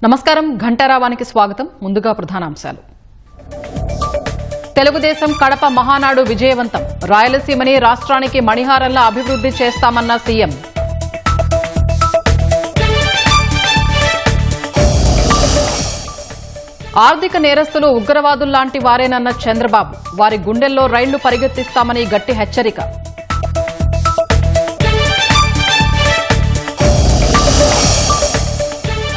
నమస్కారం ఘంటారావానికి స్వాగతం. ముందుగా ప్రధానాంశాలు. తెలుగుదేశం కడప మహానాడు విజయవంతం. రాయలసీమని రాష్ట్రానికి మణిహారంలా అభివృద్ధి చేస్తామన్న సీఎం. ఆర్థిక నేరస్తులు ఉగ్రవాదుల్లాంటి వారేనన్న చంద్రబాబు. వారి గుండెల్లో రైళ్లు పరిగెత్తిస్తామని గట్టి హెచ్చరిక.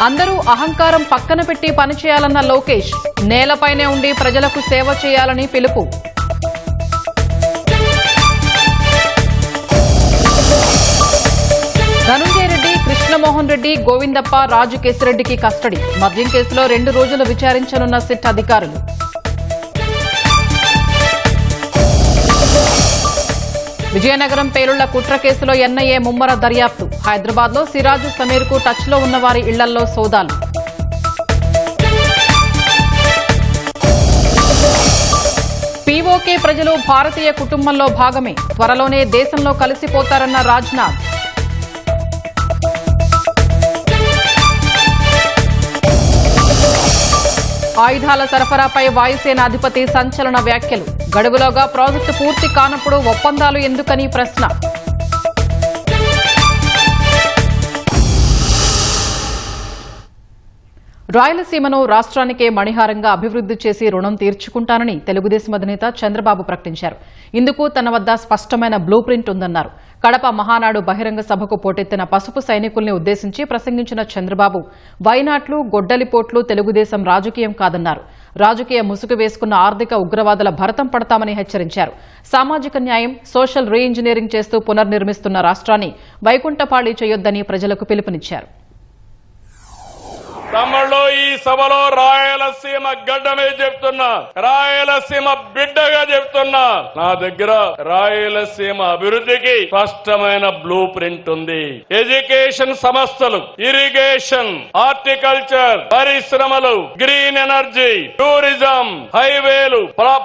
అందరూ అహంకారం పక్కన పెట్టి పనిచేయాలన్న లోకేష్. నేలపైనే ఉండి ప్రజలకు సేవ చేయాలని పిలుపు. ధనుంజయ రెడ్డి, కృష్ణమోహన్ రెడ్డి, గోవిందప్ప, రాజు కేశిరెడ్డికి కస్టడీ. మద్యం కేసులో 2 రోజులు విచారించనున్న సిట్ అధికారులు. విజయనగరం పేలుళ్ల కుట్ర కేసులో ఎన్ఐఏ ముమ్మర దర్యాప్తు. హైదరాబాద్ లో సిరాజు సమీర్ కు టచ్ లో ఉన్న వారి ఇళ్లలో సోదాలు. పీఓకే ప్రజలు భారతీయ కుటుంబంలో భాగమే. త్వరలోనే దేశంలో కలిసిపోతారన్న రాజ్నాథ్. ఆయుధాల సరఫరాపై వాయుసేన అధిపతి సంచలన వ్యాఖ్యలు. గడువులోగా ప్రాజెక్టు పూర్తి కానప్పుడు ఒప్పందాలు ఎందుకని ప్రశ్న. రాయలసీమను రాష్ట్రానికే మణిహారంగా అభివృద్ధి చేసి రుణం తీర్చుకుంటానని తెలుగుదేశం అధినేత చంద్రబాబు ప్రకటించారు. ఇందుకు తన వద్ద స్పష్టమైన బ్లూ ప్రింట్ ఉందన్నారు. కడప మహానాడు బహిరంగ సభకు పోటెత్తిన పసుపు సైనికుల్ని ఉద్దేశించి ప్రసంగించిన చంద్రబాబు వైనాట్లు, గొడ్డలిపోట్లు తెలుగుదేశం రాజకీయం కాదన్నారు. రాజకీయ ముసుగు వేసుకున్న ఆర్థిక ఉగ్రవాదుల భరతం పడతామని హెచ్చరించారు. సామాజిక న్యాయం, సోషల్ రీఇంజనీరింగ్ చేస్తూ పునర్నిర్మిస్తున్న రాష్ట్రాన్ని వైకుంఠపాళీ చేయొద్దని ప్రజలకు పిలుపునిచ్చారు. తమ్ముళ్ళు, ఈ సభలో రాయలసీమ గడ్డమే చెప్తున్నా, రాయలసీమ బిడ్డగా చెప్తున్నా, నా దగ్గర రాయలసీమ అభివృద్ధికి స్పష్టమైన బ్లూ ప్రింట్ ఉంది. ఎడ్యుకేషన్ సంస్థలు, ఇరిగేషన్, హార్టికల్చర్, పరిశ్రమలు, గ్రీన్ ఎనర్జీ, టూరిజం, హైవేలు,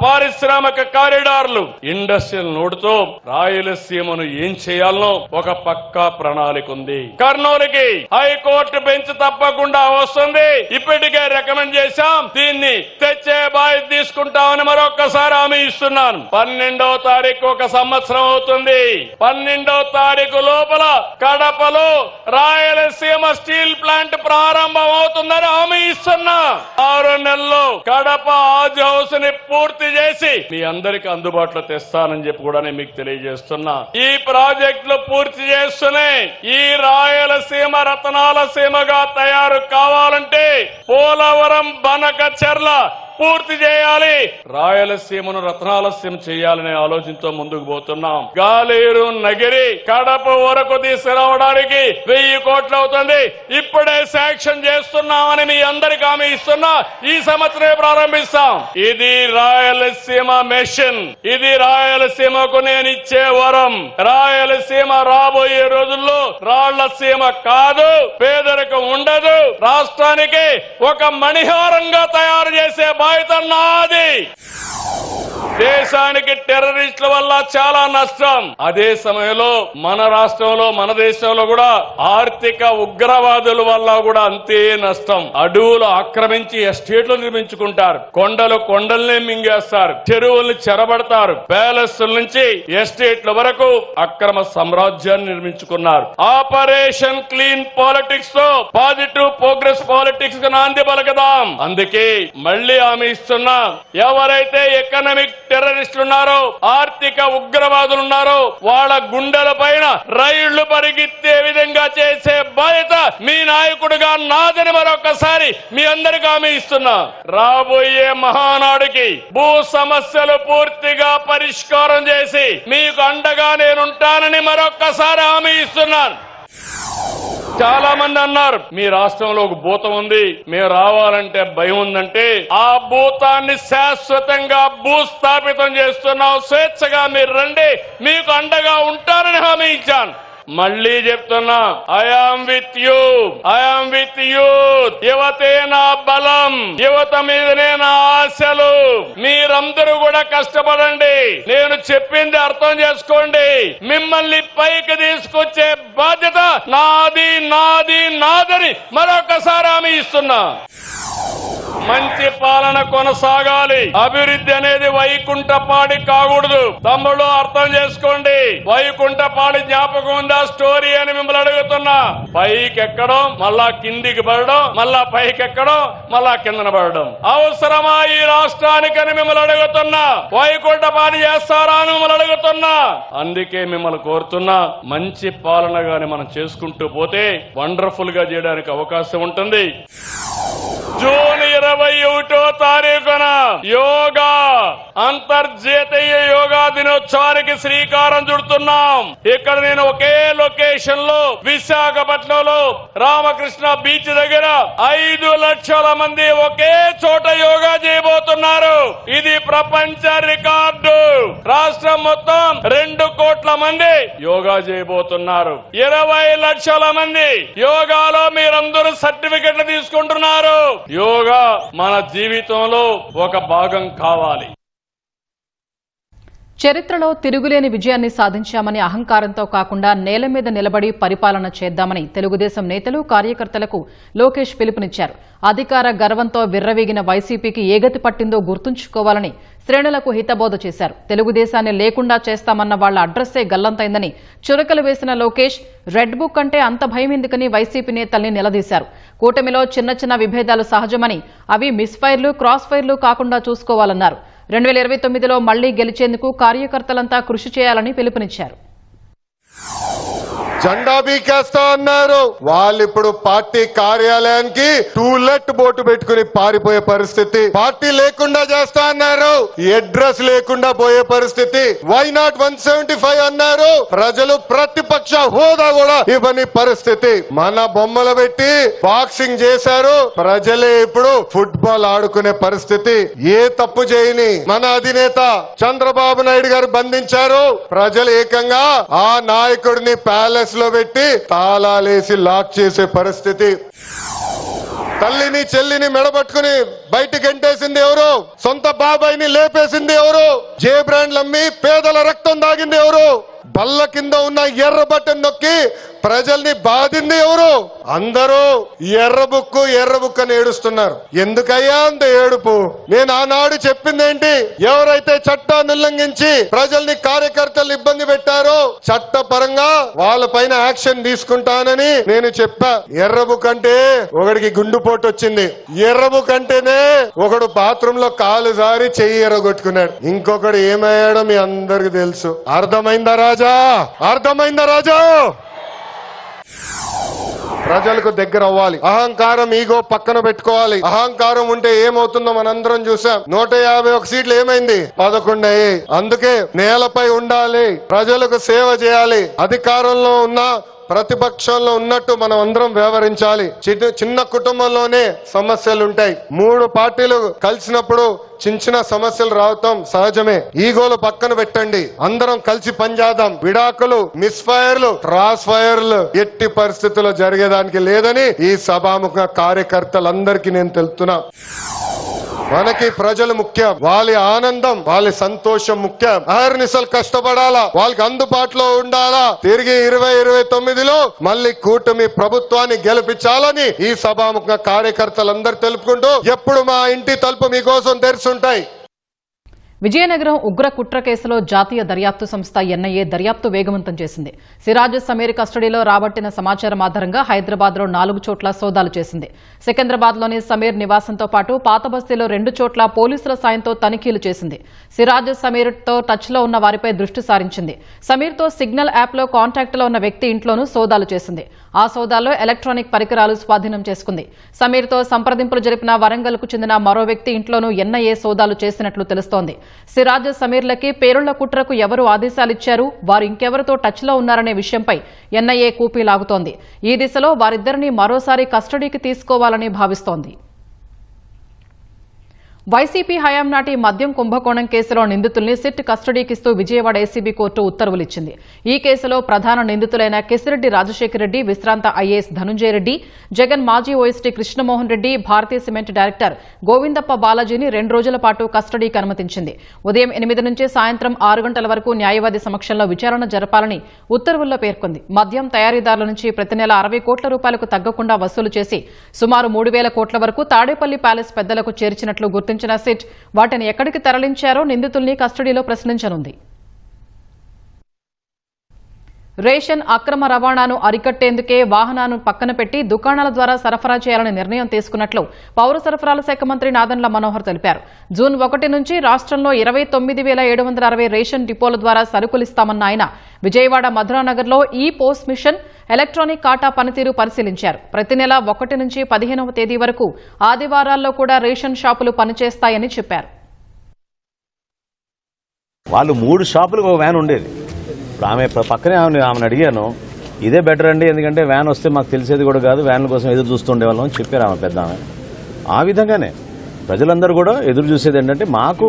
పారిశ్రామిక కారిడార్లు, ఇండస్ట్రియల్ నోడుతో రాయలసీమను ఏం చేయాలనో ఒక పక్కా ప్రణాళిక ఉంది. కర్నూలుకి హైకోర్టు బెంచ్ తప్పకుండా ఇప్పటికే రికమెండ్ చేశాం. దీన్ని తెచ్చే బాధ్యత తీసుకుంటామని మరొకసారి హామీ ఇస్తున్నాను. 12వ తారీఖు ఒక సంవత్సరం అవుతుంది. 12వ తారీఖు లోపల కడపలో రాయలసీమ స్టీల్ ప్లాంట్ ప్రారంభం అవుతుందని హామీ ఇస్తున్నా. 6 నెలల్లో కడప హాజ్ హౌస్ ని పూర్తి చేసి మీ అందరికి అందుబాటులో తెస్తానని చెప్పి కూడా నేను మీకు తెలియజేస్తున్నా. ఈ ప్రాజెక్టులు పూర్తి చేస్తూనే ఈ రాయలసీమ రతనాల సీమగా తయారు కావాలంటే పోలవరం, బనకచెర్ల పూర్తి చేయాలి. రాయలసీమను రత్నాలసీమ చేయాలనే ఆలోచనతో ముందుకు పోతున్నాం. గాలేరు, నగిరి, కడప వరకు తీసుకురావడానికి 1000 కోట్లు అవుతుంది. ఇప్పుడే శాంక్షన్ చేస్తున్నామని మీ అందరికి హామీ ఇస్తున్నా. ఈ సంవత్సరమే ప్రారంభిస్తాం. ఇది రాయలసీమ మిషన్. ఇది రాయలసీమకు నేను ఇచ్చే వరం. రాయలసీమ రాబోయే రోజుల్లో రాళ్లసీమ కాదు, పేదరికం ఉండదు, రాష్ట్రానికి ఒక మణిహారంగా తయారు చేసే బాధ్యత నాది. దేశానికి టెర్రరిస్టుల వల్ల చాలా నష్టం. అదే సమయంలో మన రాష్ట్రంలో, మన దేశంలో కూడా ఆర్థిక ఉగ్రవాదుల వల్ల కూడా అంతే నష్టం. అడవులు ఆక్రమించి ఎస్టేట్లు నిర్మించుకుంటారు. కొండల్ని మింగేస్తారు. చెరువుల్ని చెరబడతారు. ప్యాలెస్ల నుంచి ఎస్టేట్ల వరకు అక్రమ సామ్రాజ్యాన్ని నిర్మించుకున్నారు. ఆపరేషన్ క్లీన్ పాలిటిక్స్ తో పాజిటివ్ ప్రోగ్రెస్ పాలిటిక్స్ కు నాంది పలకదాం. అందుకే మళ్లీ హామీ ఇస్తున్నా, ఎవరైతే ఎకనామిక్ టెర్రరిస్టులు ఉన్నారో, ఆర్థిక ఉగ్రవాదులు ఉన్నారో, వాళ్ళ గుండెల పైన రైళ్లు పరిగెత్తే విధంగా చేసే బాధ్యత మీ నాయకుడిగా నాదని మరొకసారి మీ అందరికీ హామీ ఇస్తున్నా. రాబోయే మహానాడుకి భూ సమస్యలు పూర్తిగా పరిష్కారం చేసి మీకు అండగా నేనుంటానని మరొకసారి హామీ ఇస్తున్నాను. చాలా మంది అన్నారు, మీ రాష్ట్రంలో ఒక భూతం ఉంది, మేము రావాలంటే భయం ఉందంటే ఆ భూతాన్ని శాశ్వతంగా భూస్థాపితం చేస్తున్నాం. స్వేచ్ఛగా మీరు రండి, మీకు అండగా ఉంటానని హామీ ఇచ్చాను. మళ్లీ చెప్తున్నా, I am with you, I am with youth. యువతే నా బలం, యువత మీదనే నా ఆశలు. మీరందరూ కూడా కష్టపడండి, నేను చెప్పింది అర్థం చేసుకోండి. మిమ్మల్ని పైకి తీసుకొచ్చే బాధ్యత నాది నాది నాదని మరొకసారి హామీ ఇస్తున్నా. మంచి పాలన కొనసాగాలి. అభివృద్ధి అనేది వైకుంఠపాడి కాకూడదు. తమ్ముళ్ళు అర్థం చేసుకోండి. వైకుంఠపాడి జ్ఞాపకం ఉందా స్టోరీ అని మిమ్మల్ని అడుగుతున్నా. పైకి ఎక్కడం, మళ్ళా కిందికి పడడం, మళ్ళా పైకి ఎక్కడం, మళ్ళా కిందన పడడం అవసరమా ఈ రాష్ట్రానికని మిమ్మల్ని అడుగుతున్నా. వైకుంఠపాడి చేస్తారా అని మిమ్మల్ని అడుగుతున్నా. అందుకే మిమ్మల్ని కోరుతున్నా, మంచి పాలన గాని మనం చేసుకుంటూ పోతే వండర్ఫుల్ గా చేయడానికి అవకాశం ఉంటుంది. జూన్ 21వ తారీఖున యోగా అంతర్జాతీయ యోగా దినోత్సవానికి శ్రీకారం చుడుతున్నాం. ఇక్కడ నేను ఒకే లొకేషన్ లో విశాఖపట్నంలో రామకృష్ణ బీచ్ దగ్గర 5 లక్షల మంది ఒకే చోట యోగా చేయబోతున్నారు. ఇది ప్రపంచ రికార్డు. రాష్ట్రం మొత్తం 2 కోట్ల మంది యోగా చేయబోతున్నారు. 20 లక్షల మంది యోగాలో మీరందరూ సర్టిఫికెట్లు తీసుకుంటున్నారు. యోగా మన జీవితంలో ఒక భాగం కావాలి. చరిత్రలో తిరుగులేని విజయాన్ని సాధించామని అహంకారంతో కాకుండా నేల మీద నిలబడి పరిపాలన చేద్దామని తెలుగుదేశం నేతలు కార్యకర్తలకు లోకేష్ పిలుపునిచ్చారు. అధికార గర్వంతో విర్రవీగిన వైసీపీకి ఏ గతి పట్టిందో గుర్తుంచుకోవాలని శ్రేణులకు హితబోధ చేశారు. తెలుగుదేశాన్ని లేకుండా చేస్తామన్న వాళ్ల అడ్రస్సే గల్లంతైందని చురకలు వేసిన లోకేష్ రెడ్ బుక్ అంటే అంత భయం ఎందుకని వైసీపీ నేతల్ని నిలదీశారు. కూటమిలో చిన్న చిన్న విభేదాలు సహజమని అవి మిస్ఫైర్లు, క్రాస్ ఫైర్లు కాకుండా చూసుకోవాలన్నారు. 2029లో మళ్లీ గెలిచేందుకు కార్యకర్తలంతా కృషి చేయాలని పిలుపునిచ్చారు. జెండా బీకేస్తా అన్నారు. వాళ్ళు ఇప్పుడు పార్టీ కార్యాలయానికి టూలెట్ బోటు పెట్టుకుని పారిపోయే పరిస్థితి. పార్టీ లేకుండా చేస్తా అన్నారు. అడ్రస్ లేకుండా పోయే పరిస్థితి. వై నాట్ 175 అన్నారు. ప్రజలు ప్రతిపక్ష హోదా కూడా ఇవ్వని పరిస్థితి. మన బొమ్మలు పెట్టి బాక్సింగ్ చేశారు. ప్రజలే ఇప్పుడు ఫుట్బాల్ ఆడుకునే పరిస్థితి. ఏ తప్పు చేయని మన అధినేత చంద్రబాబు నాయుడు గారు బంధించారు. ప్రజలు ఏకంగా ఆ నాయకుడిని ప్యాలెస్ లో పెట్టి తాళాలేసి లాక్ చేసే పరిస్థితి. తల్లిని చెల్లిని మెడబట్టుకుని బయటికి ఎంటేసింది ఎవరు? సొంత బాబాయిని లేపేసింది ఎవరు? జే బ్రాండ్లు అమ్మి పేదల రక్తం దాగింది ఎవరు? బల్ల కింద ఉన్న ఎర్ర బటన్ నొక్కి ప్రజల్ని బాధింది ఎవరు? అందరూ ఎర్ర బుక్ అని ఏడుస్తున్నారు. ఎందుకయ్యా అంత ఏడుపు? నేను ఆనాడు చెప్పిందేంటి? ఎవరైతే చట్టాన్ని ఉల్లంఘించి ప్రజల్ని కార్యకర్తలు ఇబ్బంది పెట్టారో చట్టపరంగా వాళ్ళ పైన యాక్షన్ తీసుకుంటానని నేను చెప్పా. ఎర్ర బుక్ అంటే ఒకడికి గుండుపోటు వచ్చింది. ఎర్ర బుక్ అంటేనే ఒకడు బాత్రూమ్ లో కాలు జారి చెయ్యి ఎర్రగొట్టుకున్నాడు. ఇంకొకడు ఏమయ్యాడో మీ అందరికి తెలుసు. అర్థమైందా రాజా? అర్థమైందా రాజా? ప్రజలకు దగ్గర అవ్వాలి. అహంకారం, ఈగో పక్కన పెట్టుకోవాలి. అహంకారం ఉంటే ఏమవుతుందో మనందరం చూసాం. 151 సీట్లు ఏమైంది? 11 అయ్యాయి. అందుకే నేలపై ఉండాలి, ప్రజలకు సేవ చేయాలి. అధికారంలో ఉన్న ప్రతిపక్షంలో ఉన్నట్టు మనం అందరం వ్యవహరించాలి. చిన్న కుటుంబంలోనే సమస్యలు ఉంటాయి. 3 పార్టీలు కలిసినప్పుడు చిన్న సమస్యలు రావటం సహజమే. ఈగోలు పక్కన పెట్టండి, అందరం కలిసి పనిచేద్దాం. విడాకులు, మిస్ఫైర్లు, క్రాస్ ఫైర్లు ఎట్టి పరిస్థితుల్లో జరిగేదానికి లేదని ఈ సభాముఖ కార్యకర్తలందరికీ నేను తెలుపుతున్నా. మనకి ప్రజలు ముఖ్యం. వాళ్ళ ఆనందం, వాళ్ళ సంతోషం ముఖ్యం. అహర్నిశలు కష్టపడాలా, వాళ్ళకి అందుబాటులో ఉండాలా. తిరిగి 2029లో మళ్ళీ కూటమి ప్రభుత్వాన్ని గెలిపించాలని ఈ సభాముఖ కార్యకర్తలందరూ తెలుపుకుంటూ ఎప్పుడు మా ఇంటి తలుపు మీకోసం తెరుచుంటాయి. విజయనగరం ఉగ్ర కుట్ర కేసులో జాతీయ దర్యాప్తు సంస్థ ఎన్ఐఏ దర్యాప్తు వేగవంతం చేసింది. సిరాజ్ సమీర్ కస్టడీలో రాబట్టిన సమాచారం ఆధారంగా హైదరాబాద్లో 4 చోట్ల సోదాలు చేసింది. సికింద్రాబాద్లోని సమీర్ నివాసంతో పాటు పాతబస్తీలో 2 చోట్ల పోలీసుల సాయంతో తనిఖీలు చేసింది. సిరాజ్ సమీర్తో టచ్లో ఉన్న వారిపై దృష్టి సారించింది. సమీర్తో సిగ్నల్ యాప్లో కాంటాక్ట్లో ఉన్న వ్యక్తి ఇంట్లోనూ సోదాలు చేసింది. ఆ సోదాల్లో ఎలక్ట్రానిక్ పరికరాలు స్వాధీనం చేసుకుంది. సమీర్తో సంప్రదింపులు జరిపిన వరంగల్కు చెందిన మరో వ్యక్తి ఇంట్లోనూ ఎన్ఐఏ సోదాలు చేసినట్లు తెలుస్తోంది. సిరాజ్ సమీర్లకి పేరుళ్ల కుట్రకు ఎవరు ఆదేశాలిచ్చారు, వారు ఇంకెవరితో టచ్లో ఉన్నారనే విషయంపై ఎన్ఐఏ కూపీ లాగుతోంది. ఈ దిశలో వారిద్దరినీ మరోసారి కస్టడీకి తీసుకోవాలని భావిస్తోంది. వైసీపీ హయాం నాటి మద్యం కుంభకోణం కేసులో నిందితుల్ని సిట్ కస్టడీకిస్తూ విజయవాడ ఏసీబీ కోర్టు ఉత్తర్వులిచ్చింది. ఈ కేసులో ప్రధాన నిందితులైన కెసిరెడ్డి రాజశేఖర రెడ్డి, విశ్రాంత ఐఏఎస్ ధనుంజయ రెడ్డి, జగన్ మాజీ ఓఎస్టీ కృష్ణమోహన్ రెడ్డి, భారతీయ సిమెంట్ డైరెక్టర్ గోవిందప్ప బాలాజీని 2 రోజుల పాటు కస్టడీకి అనుమతించింది. ఉదయం 8 నుంచి సాయంత్రం 6 గంటల వరకు న్యాయవాది సమక్షంలో విచారణ జరపాలని ఉత్తర్వుల్లో పేర్కొంది. మద్యం తయారీదారుల నుంచి ప్రతి నెల 60 కోట్ల రూపాయలకు తగ్గకుండా వసూలు చేసి సుమారు 3,000 కోట్ల వరకు తాడేపల్లి ప్యాలెస్ పెద్దలకు చేర్చినట్లు గుర్తించిన సిట్ వాటిని ఎక్కడికి తరలించారో నిందితుల్ని కస్టడీలో ప్రశ్నించనుంది. రేషన్ అక్రమ రవాణాను అరికట్టేందుకే వాహనాలను పక్కన పెట్టి దుకాణాల ద్వారా సరఫరా చేయాలని నిర్ణయం తీసుకున్నట్లు పౌర సరఫరాల శాఖ మంత్రి నాదెండ్ల మనోహర్ తెలిపారు. జూన్ 1 నుంచి రాష్ట్రంలో 29,760 రేషన్ డిపోల ద్వారా సరుకులిస్తామన్న ఆయన విజయవాడ మధురానగర్లో ఈ పోస్ట్ మిషన్ ఎలక్ట్రానిక్ కాటా పనితీరు పరిశీలించారు. ప్రతి నెల 1 నుంచి 15వ తేదీ వరకు ఆదివారాల్లో కూడా రేషన్ షాపులు పనిచేస్తాయని చెప్పారు. వాళ్ళు 3 షాపులకు ఒక వ్యాన్ ఉండేది. ఆమె పక్కనే ఆమెను అడిగాను, ఇదే బెటర్ అండి, ఎందుకంటే వ్యాన్ వస్తే మాకు తెలిసేది కూడా కాదు, వ్యాన్ల కోసం ఎదురు చూస్తుండేవాళ్ళం అని చెప్పారు ఆమె పెద్ద ఆమె. ఆ విధంగానే ప్రజలందరూ కూడా ఎదురు చూసేది ఏంటంటే మాకు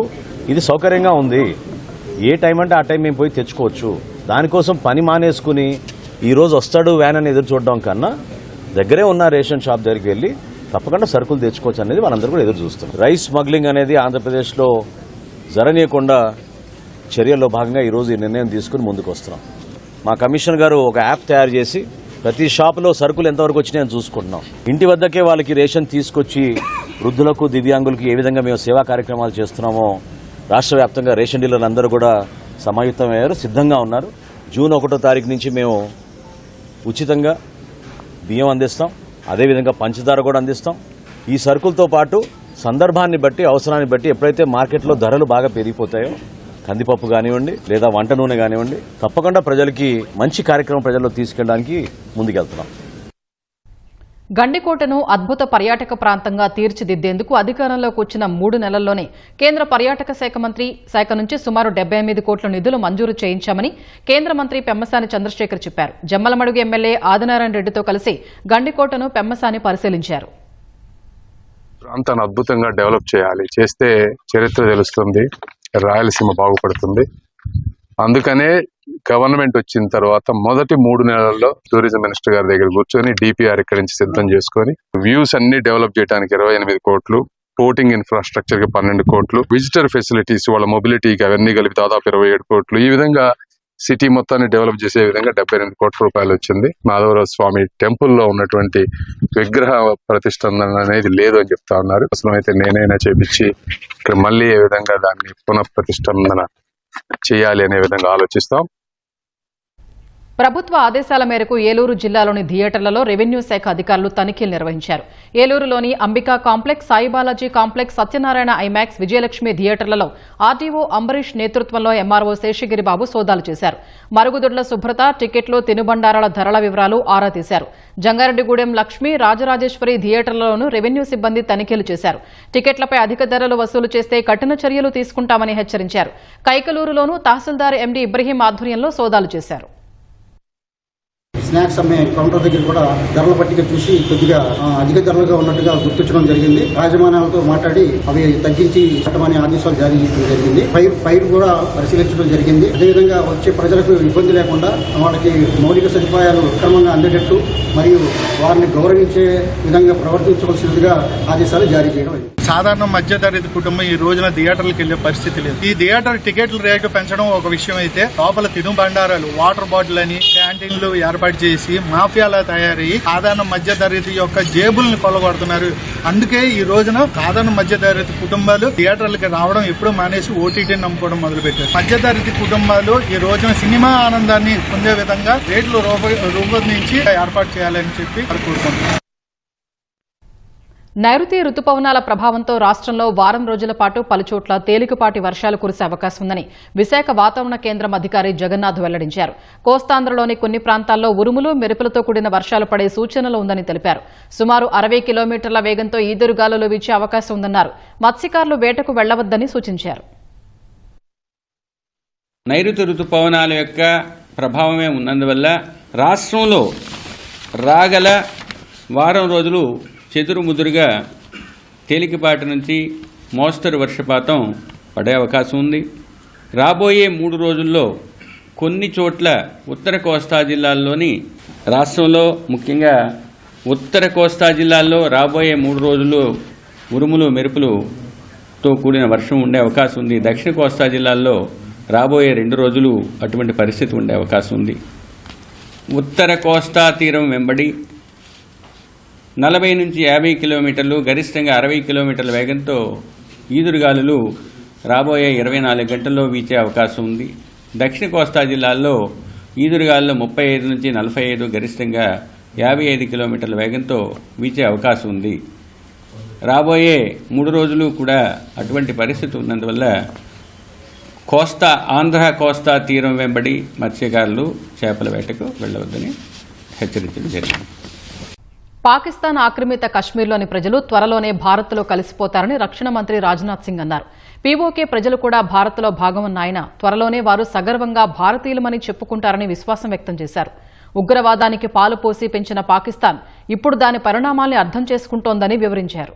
ఇది సౌకర్యంగా ఉంది, ఏ టైం అంటే ఆ టైం మేము పోయి తెచ్చుకోవచ్చు, దానికోసం పని మానేసుకుని ఈరోజు వస్తాడు వ్యాన్ అని ఎదురు చూడడం కన్నా దగ్గరే ఉన్న రేషన్ షాప్ దగ్గరికి వెళ్ళి తప్పకుండా సరుకులు తెచ్చుకోవచ్చు అనేది వాళ్ళందరూ కూడా ఎదురు చూస్తారు. రైస్ స్మగ్లింగ్ అనేది ఆంధ్రప్రదేశ్లో జరగనీయకుండా చర్యల్లో భాగంగా ఈరోజు ఈ నిర్ణయం తీసుకుని ముందుకు వస్తున్నాం. మా కమిషనర్ గారు ఒక యాప్ తయారు చేసి ప్రతి షాపులో సరుకులు ఎంతవరకు వచ్చినాయని చూసుకుంటున్నాం. ఇంటి వద్దకే వాళ్ళకి రేషన్ తీసుకొచ్చి వృద్ధులకు, దివ్యాంగులకు ఏ విధంగా మేము సేవా కార్యక్రమాలు చేస్తున్నామో రాష్ట్ర వ్యాప్తంగా రేషన్ డీలర్లు అందరూ కూడా సమాయుత్తమయ్యారు, సిద్ధంగా ఉన్నారు. జూన్ 1వ తారీఖు నుంచి మేము ఉచితంగా బియ్యం అందిస్తాం, అదేవిధంగా పంచదార కూడా అందిస్తాం. ఈ సరుకులతో పాటు సందర్భాన్ని బట్టి, అవసరాన్ని బట్టి ఎప్పుడైతే మార్కెట్లో ధరలు బాగా పెరిగిపోతాయో కందిపప్పు కానివ్వండి లేదా వంట నూనె కానివ్వండి తప్పకుండా ప్రజలకి మంచి కార్యక్రమం ప్రజల్లో తీసుకెళ్ళడానికి ముందుకెళ్తున్నాం. గండికోటను అద్భుత పర్యాటక ప్రాంతంగా తీర్చిదిద్దేందుకు అధికారంలోకి వచ్చిన 3 నెలల్లోనే కేంద్ర పర్యాటక శాఖ నుంచి సుమారు 78 కోట్ల నిధులు మంజూరు చేయించామని కేంద్ర మంత్రి పెమ్మసాని చంద్రశేఖర్ చెప్పారు. జమ్మలమడుగు ఎమ్మెల్యే ఆదినారాయణ రెడ్డితో కలిసి గండికోటను పెమ్మసాని పరిశీలించారు. ప్రాంతాన్ని అద్భుతంగా డెవలప్ చేయాలి, చేస్తే చరిత్ర తెలుస్తుంది, రాయలసీమ బాగుపడుతుంది. అందుకనే గవర్నమెంట్ వచ్చిన తర్వాత మొదటి 3 నెలల్లో టూరిజం మినిస్టర్ గారి దగ్గర కూర్చొని డిపిఆర్ ఇక్కడి నుంచి సిద్ధం చేసుకొని వ్యూస్ అన్ని డెవలప్ చేయడానికి 28 కోట్లు, బోటింగ్ ఇన్ఫ్రాస్ట్రక్చర్ కి 12 కోట్లు, విజిటర్ ఫెసిలిటీస్ వాళ్ళ మొబిలిటీకి అవన్నీ కలిపి దాదాపు 27 కోట్లు, ఈ విధంగా సిటీ మొత్తాన్ని డెవలప్ చేసే విధంగా 78 కోట్ల రూపాయలు వచ్చింది. మాధవరావు స్వామి టెంపుల్ లో ఉన్నటువంటి విగ్రహ ప్రతిష్టంభన అనేది లేదు అని చెప్తా ఉన్నారు. అసలు అయితే నేనైనా చేపించి ఇక్కడ మళ్ళీ ఏ విధంగా దాన్ని పునః ప్రతిష్టంభన చేయాలి అనే విధంగా ఆలోచిస్తాం. ప్రభుత్వ ఆదేశాల మేరకు ఏలూరు జిల్లాలోని థియేటర్లలో రెవెన్యూ శాఖ అధికారులు తనిఖీలు నిర్వహించారు. ఏలూరులోని Ambika complex, Saibalaji complex, Satyanarayana IMAX, Vijayalakshmi థియేటర్లలో ఆర్టీఓ అంబరీష్ నేతృత్వంలో ఎంఆర్ఓ శేషగిరిబాబు సోదాలు చేశారు. మరుగుదొడ్ల శుభ్రత, టికెట్లు, తినుబండారాల ధరల వివరాలు ఆరా తీశారు. జంగారెడ్డిగూడెం, లక్ష్మీ, రాజరాజేశ్వరి థియేటర్లలోనూ రెవెన్యూ సిబ్బంది తనిఖీలు చేశారు. టికెట్లపై అధిక ధరలు వసూలు చేస్తే కఠిన చర్యలు తీసుకుంటామని హెచ్చరించారు. కైకలూరులోనూ తహసీల్దార్ ఎండీ ఇబ్రహీం ఆధ్వర్యంలో సోదాలు చేశారు. స్నాక్స్ అమ్మే కౌంటర్ దగ్గర కూడా ధరల పట్టిక చూసి కొద్దిగా అధిక ధరలుగా ఉన్నట్టుగా గుర్తించడం జరిగింది. యాజమాన్యాలతో మాట్లాడి అవి తగ్గించి పెట్టమని ఆదేశాలు జారీ చేయడం జరిగింది. ఫైర్ కూడా పరిశీలించడం జరిగింది. అదేవిధంగా వచ్చే ప్రజలకు ఇబ్బంది లేకుండా వాళ్ళకి మౌలిక సదుపాయాలు క్రమంగా అందేటట్టు మరియు వారిని గౌరవించే విధంగా ప్రవర్తించవలసిందిగా ఆదేశాలు జారీ చేయడం. సాధారణ మధ్యతరగతి కుటుంబం ఈ రోజున థియేటర్లకు వెళ్లే పరిస్థితి లేదు. ఈ థియేటర్ టికెట్ల రేటు పెంచడం ఒక విషయం అయితే, లోపల తినుబండారాలు, వాటర్ బాటిల్ అని, క్యాంటీన్లు ఏర్పాటు చేసి మాఫియాలా తయారయ్యి సాధారణ మధ్యతరగతి యొక్క జేబుల్ని కొల్లగొడుతున్నారు. అందుకే ఈ రోజున సాధారణ మధ్యతరగతి కుటుంబాలు థియేటర్లకు రావడం ఎప్పుడూ మానేసి ఓటీటీని నమ్ముకోవడం మొదలుపెట్టారు. మధ్యతరగతి కుటుంబాలు ఈ రోజున సినిమా ఆనందాన్ని పొందే విధంగా రేట్లు రూపొందించి ఏర్పాటు చేయాలని చెప్పి కోరుకుంటున్నారు. నైరుతి రుతుపవనాల ప్రభావంతో రాష్ట్రంలో వారం రోజుల పాటు పలుచోట్ల తేలికపాటి వర్షాలు కురిసే అవకాశం ఉందని విశాఖ వాతావరణ కేంద్రం అధికారి జగన్నాథ్ వెల్లడించారు. కోస్తాంధ్రలోని కొన్ని ప్రాంతాల్లో ఉరుములు, మెరుపులతో కూడిన వర్షాలు పడే సూచనలు ఉందని తెలిపారు. సుమారు 60 కిలోమీటర్ల వేగంతో ఈదురుగాలులు వీచే అవకాశం ఉందన్నారు. మత్స్యకారులు వేటకు వెళ్లవద్దని సూచించారు. నైరుతి రుతుపవనాల యొక్క ప్రభావమే ఉన్నందువల్ల రాష్ట్రంలో రాగల వారం రోజులు చెదురుముదురుగా తేలికపాటి నుంచి మోస్తరు వర్షపాతం పడే అవకాశం ఉంది. రాబోయే 3 రోజుల్లో కొన్ని చోట్ల ఉత్తర కోస్తా జిల్లాల్లోని రాష్ట్రంలో ముఖ్యంగా ఉత్తర కోస్తా జిల్లాల్లో రాబోయే 3 రోజులు ఉరుములు మెరుపులతో కూడిన వర్షం ఉండే అవకాశం ఉంది. దక్షిణ కోస్తా జిల్లాల్లో రాబోయే 2 రోజులు అటువంటి పరిస్థితి ఉండే అవకాశం ఉంది. ఉత్తర కోస్తా తీరం వెంబడి 40 నుంచి 50 కిలోమీటర్లు, గరిష్టంగా 60 కిలోమీటర్ల వేగంతో ఈదురుగాలులు రాబోయే 24 గంటల్లో వీచే అవకాశం ఉంది. దక్షిణ కోస్తా జిల్లాల్లో ఈదురుగాలులు 35 నుంచి 45, గరిష్టంగా 55 కిలోమీటర్ల వేగంతో వీచే అవకాశం ఉంది. రాబోయే 3 రోజులు కూడా అటువంటి పరిస్థితి ఉన్నందువల్ల ఆంధ్ర కోస్తా తీరం వెంబడి మత్స్యకారులు చేపల వేటకు వెళ్లవద్దని హెచ్చరించడం జరిగింది. పాకిస్తాన్ ఆక్రమిత కశ్మీర్లోని ప్రజలు త్వరలోనే భారత్లో కలిసిపోతారని రక్షణ మంత్రి రాజ్నాథ్ సింగ్ అన్నారు. పీఓకే ప్రజలు కూడా భారత్లో భాగమన్న ఆయన త్వరలోనే వారు సగర్వంగా భారతీయులమని చెప్పుకుంటారని విశ్వాసం వ్యక్తం చేశారు. ఉగ్రవాదానికి పాలు పోసి పెంచిన పాకిస్తాన్ ఇప్పుడు దాని పరిణామాల్ని అర్థం చేసుకుంటోందని వివరించారు.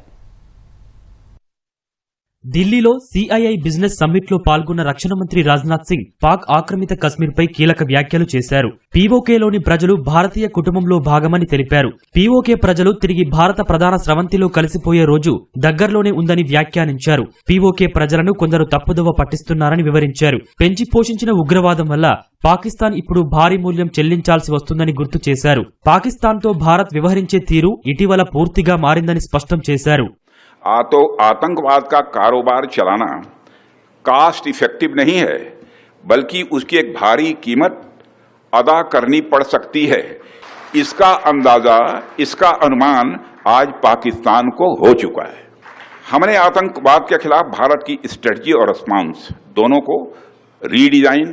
ఢిల్లీలో సిఐఐ బిజినెస్ సమ్మిట్ లో పాల్గొన్న రక్షణ మంత్రి రాజ్నాథ్ సింగ్ పాక్ ఆక్రమిత కశ్మీర్పై కీలక వ్యాఖ్యలు చేశారు. పీఓకేలోని ప్రజలు భారతీయ కుటుంబంలో భాగమని తెలిపారు. పీఓకే ప్రజలు తిరిగి భారత ప్రధాన స్రవంతిలో కలిసిపోయే రోజు దగ్గరలోనే ఉందని వ్యాఖ్యానించారు. పీఓకే ప్రజలను కొందరు తప్పుదోవ పట్టిస్తున్నారని వివరించారు. పెంచి పోషించిన ఉగ్రవాదం వల్ల పాకిస్తాన్ ఇప్పుడు భారీ మూల్యం చెల్లించాల్సి వస్తుందని గుర్తు చేశారు. పాకిస్తాన్తో భారత్ వ్యవహరించే తీరు ఇటీవల పూర్తిగా మారిందని స్పష్టం చేశారు. तो आतंकवाद का कारोबार चलाना कास्ट इफेक्टिव नहीं है, बल्कि उसकी एक भारी कीमत अदा करनी पड़ सकती है. इसका अंदाजा, इसका अनुमान आज पाकिस्तान को हो चुका है. हमने आतंकवाद के खिलाफ भारत की स्ट्रेटजी और रिस्पांस दोनों को रीडिजाइन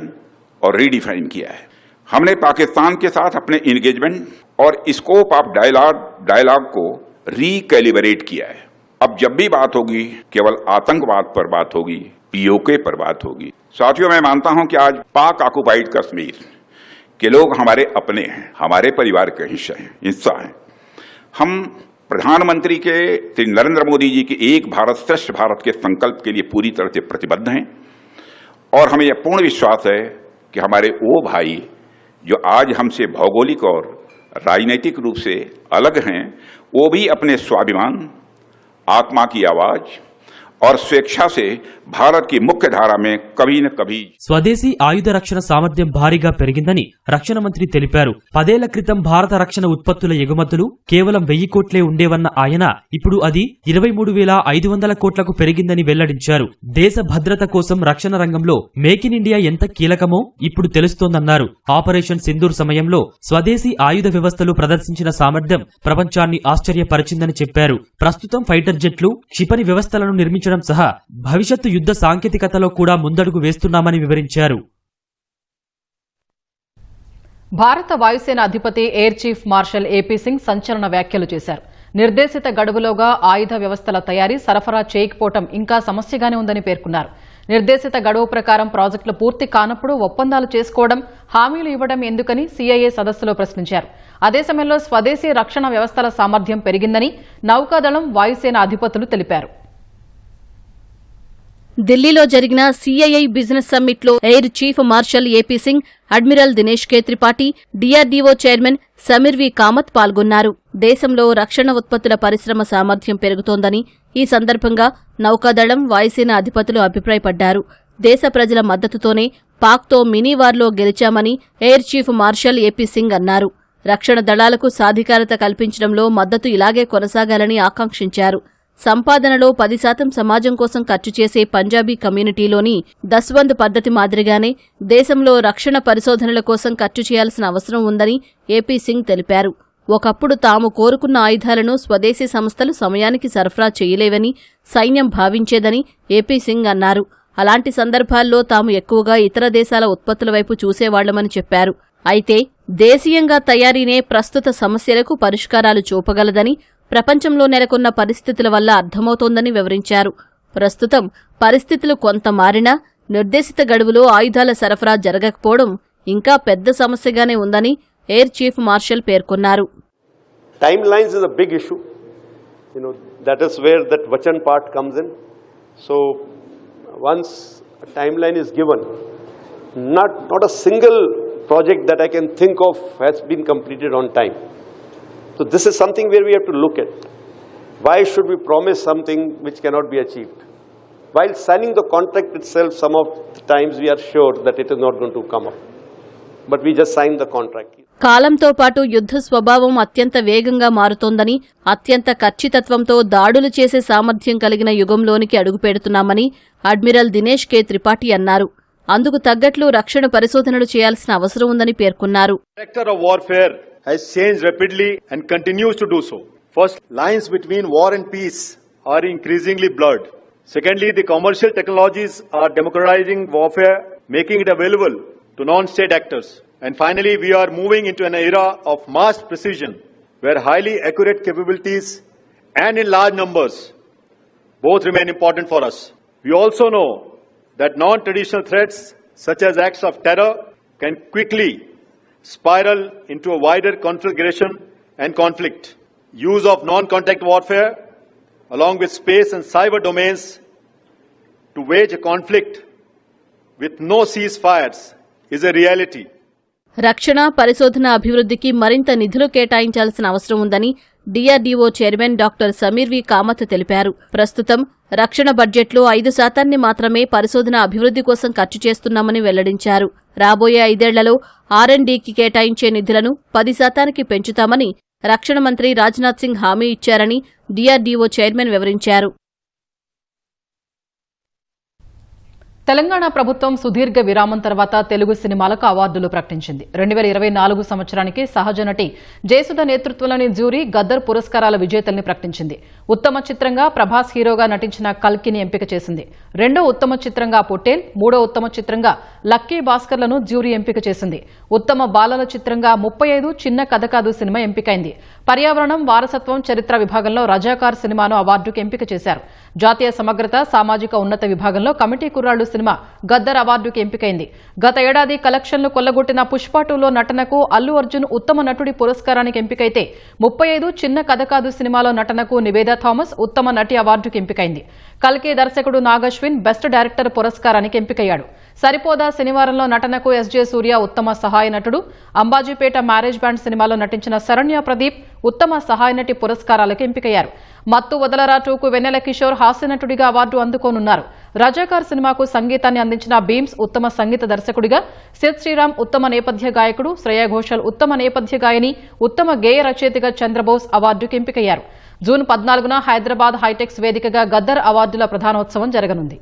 और रीडिफाइन किया है. हमने पाकिस्तान के साथ अपने इंगेजमेंट और स्कोप ऑफ डायलॉग को रीकैलिब्रेट किया है. अब जब भी बात होगी केवल आतंकवाद पर बात होगी, पीओके पर बात होगी. साथियों, मैं मानता हूं कि आज पाक ऑक्युपाइड कश्मीर के लोग हमारे अपने हैं, हमारे परिवार के हिस्सा हैं. हम प्रधानमंत्री के श्री नरेंद्र मोदी जी के एक भारत श्रेष्ठ भारत के संकल्प के लिए पूरी तरह से प्रतिबद्ध हैं और हमें यह पूर्ण विश्वास है कि हमारे वो भाई जो आज हमसे भौगोलिक और राजनीतिक रूप से अलग हैं, वो भी अपने स्वाभिमान, आत्मा की आवाज और स्वेच्छा से భారత్ की ముఖ్య ధార में कभी न कभी స్వదేశీ ఆయుధ రక్షణ సామర్థ్యం భారీగా పెరిగిందని రక్షణ మంత్రి తెలిపారు. 10 ఏళ్ల క్రితం భారత రక్షణ ఉత్పత్తుల ఎగుమతులు కేవలం 1000 కోట్లే ఉండేవన్న ఆయన ఇప్పుడు అది 23,500 కోట్లకు పెరిగిందని వెల్లడించారు. దేశ భద్రత కోసం రక్షణ రంగంలో మేక్ ఇన్ ఇండియా ఎంత కీలకమో ఇప్పుడు తెలుస్తోందన్నారు. ఆపరేషన్ సింధూర్ సమయంలో స్వదేశీ ఆయుధ వ్యవస్థలు ప్రదర్శించిన సామర్థ్యం ప్రపంచాన్ని ఆశ్చర్యపరిచిందని చెప్పారు. ప్రస్తుతం ఫైటర్ జెట్లు, క్షిపణి వ్యవస్థలను నిర్మించడం సహా భవిష్యత్తు యుద్ధ సాంకేతికతలో కూడా ముందడుగు వేస్తున్నామని వివరించారు. భారత వాయుసేన అధిపతి air chief marshal A P Singh సంచలన వ్యాఖ్యలు చేశారు. నిర్దేశిత గడువులోగా ఆయుధ వ్యవస్థల తయారీ, సరఫరా చేయకపోవడం ఇంకా సమస్యగానే ఉందని పేర్కొన్నారు. నిర్దేశిత గడువు ప్రకారం ప్రాజెక్టులు పూర్తి కానప్పుడు ఒప్పందాలు చేసుకోవడం, హామీలు ఇవ్వడం ఎందుకని సీఐఏ సదస్సులో ప్రశ్నించారు. అదే సమయంలో స్వదేశీ రక్షణ వ్యవస్థల సామర్థ్యం పెరిగిందని నౌకాదళం, వాయుసేన అధిపతులు తెలిపారు. ఢిల్లీలో జరిగిన సిఐఐ బిజినెస్ సమ్మిట్ లో air chief marshal A P Singh, admiral Dinesh K Tripathi, DRDO chairman Sameer V Kamat పాల్గొన్నారు. దేశంలో రక్షణ ఉత్పత్తుల పరిశ్రమ సామర్థ్యం పెరుగుతోందని ఈ సందర్భంగా నౌకాదళం, వాయుసేన అధిపతులు అభిప్రాయపడ్డారు. దేశ ప్రజల మద్దతుతోనే పాక్తో మినీ వార్లో గెలిచామని air chief marshal A P Singh అన్నారు. రక్షణ దళాలకు సాధికారత కల్పించడంలో మద్దతు ఇలాగే కొనసాగాలని ఆకాంక్షించారు. సంపాదనలో 10% సమాజం కోసం ఖర్చు చేసే పంజాబీ కమ్యూనిటీలోని దస్వంద్ పద్ధతి మాదిరిగానే దేశంలో రక్షణ పరిశోధనల కోసం ఖర్చు చేయాల్సిన అవసరం ఉందని ఏపీ సింగ్ తెలిపారు. ఒకప్పుడు తాము కోరుకున్న ఆయుధాలను స్వదేశీ సంస్థలు సమయానికి సరఫరా చేయలేవని సైన్యం భావించేదని ఏపీ సింగ్ అన్నారు. అలాంటి సందర్భాల్లో తాము ఎక్కువగా ఇతర దేశాల ఉత్పత్తుల వైపు చూసేవాళ్లమని చెప్పారు. అయితే దేశీయంగా తయారీనే ప్రస్తుత సమస్యలకు పరిష్కారాలు చూపగలదని, ప్రపంచంలో నెలకొన్న పరిస్థితుల వల్ల అర్థమవుతోందని వివరించారు. ప్రస్తుతం పరిస్థితులు కొంత మారినా నిర్దేశిత గడువులో ఆయుధాల సరఫరా జరగకపోవడం ఇంకా పెద్ద సమస్యగానే ఉందని ఎయిర్ చీఫ్ మార్షల్ పేర్కొన్నారు. Timelines is a big issue. That is where that Vachan part comes in. So once a timeline is given, not a single project that I can think of has been completed on time. So this is something where we have to look at. Why should we promise something which cannot be achieved? While signing the contract itself, some of the times we are sure that it is not going to come up. But we just signed the contract. కాలంతో పాటు యుద్ధ స్వభావం అత్యంత వేగంగా మారుతోందని, అత్యంత ఖచ్చితత్వంతో దాడులు చేసే సామర్థ్యం కలిగిన యుగంలోనికి అడుగుపెడుతున్నామని అడ్మిరల్ దినేష్ కే త్రిపాఠి అన్నారు. అందుకు తగ్గట్లు రక్షణ పరిశోధనలు చేయాల్సిన అవసరం ఉందని పేర్కొన్నారు. Sector of warfare has changed rapidly and continues to do so. First, lines between war and peace are increasingly blurred. Secondly, the commercial technologies are democratizing warfare, making it available to non-state actors. And finally, we are moving into an era of mass precision, where highly accurate capabilities and in large numbers both remain important for us. We also know that non-traditional threats, such as acts of terror, can quickly spiral into a wider conflagration and conflict. Use of non-contact warfare, along with space and cyber domains, to wage a conflict with no ceasefires is a reality. రక్షణ పరిశోధన అభివృద్ధికి మరింత నిధులు కేటాయించాల్సిన అవసరం ఉందని DRDO chairman doctor Sameer V Kamath తెలిపారు. ప్రస్తుతం రక్షణ బడ్జెట్లో 5% మాత్రమే పరిశోధన అభివృద్ధి కోసం ఖర్చు చేస్తున్నామని వెల్లడించారు. రాబోయే 5 ఏళ్లలో R&Dకి కేటాయించే నిధులను 10% పెంచుతామని రక్షణ మంత్రి రాజ్నాథ్ సింగ్ హామీ ఇచ్చారని డిఆర్డీఓ చైర్మన్ వివరించారు. తెలంగాణ ప్రభుత్వం సుదీర్ఘ విరామం తర్వాత తెలుగు సినిమాలకు అవార్డులు ప్రకటించింది. 2024 సంవత్సరానికి సహజ నటి జయసుధ నేతృత్వంలోని జ్యూరీ గద్దర్ పురస్కారాల విజేతల్ని ప్రకటించింది. ఉత్తమ చిత్రంగా ప్రభాస్ హీరోగా నటించిన కల్కిని ఎంపిక చేసింది. రెండో ఉత్తమ చిత్రంగా పొట్టేల్, మూడో ఉత్తమ చిత్రంగా లక్కీ భాస్కర్లను జ్యూరీ ఎంపిక చేసింది. ఉత్తమ బాలల చిత్రంగా 35 చిన్న కథ కాదు సినిమా ఎంపికైంది. పర్యావరణం, వారసత్వం, చరిత్ర విభాగంలో రజాకార్ సినిమాను అవార్డుకు ఎంపిక చేశారు. జాతీయ సమగ్రత, సామాజిక ఉన్నత విభాగంలో కమిటీ కుర్రాళ్లు సినిమా గద్దర్ అవార్డుకు ఎంపికైంది. గత ఏడాది కలెక్షన్లు కొల్లగొట్టిన పుష్ప 2లో నటనకు అల్లు అర్జున్ ఉత్తమ నటుడి పురస్కారానికి ఎంపికైతే 35 చిన్న కథ కాదు సినిమాలో నటనకు నివేదా థామస్ ఉత్తమ నటి అవార్డుకు ఎంపికైంది. కల్కి దర్శకుడు నాగశ్విన్ బెస్ట్ డైరెక్టర్ పురస్కారానికి ఎంపికయ్యాడు. సరిపోదా శనివారంలో నటనకు ఎస్జే సూర్య ఉత్తమ సహాయ నటుడు, అంబాజీపేట మ్యారేజ్ బ్యాండ్ సినిమాలో నటించిన శరణ్య ప్రదీప్ ఉత్తమ సహాయ నటి పురస్కారాలకు ఎంపికయ్యారు. మత్తు వదలరా 2కు వెన్నెల కిషోర్ హాస్య నటుడిగా అవార్డు అందుకోనున్నారు. రజాకార్ సినిమాకు సంగీతాన్ని అందించిన బీమ్స్ ఉత్తమ సంగీత దర్శకుడిగా, సిద్ శ్రీరామ్ ఉత్తమ నేపథ్య గాయకుడు, శ్రేయా ఘోషల్ ఉత్తమ నేపథ్య గాయని, ఉత్తమ గేయ రచయితగా చంద్రబోస్ అవార్డుకు ఎంపికయ్యారు. జూన్ 14న హైదరాబాద్ హైటెక్స్ వేదికగా గద్దర్ అవార్డుల ప్రధానోత్సవం జరగనుంది.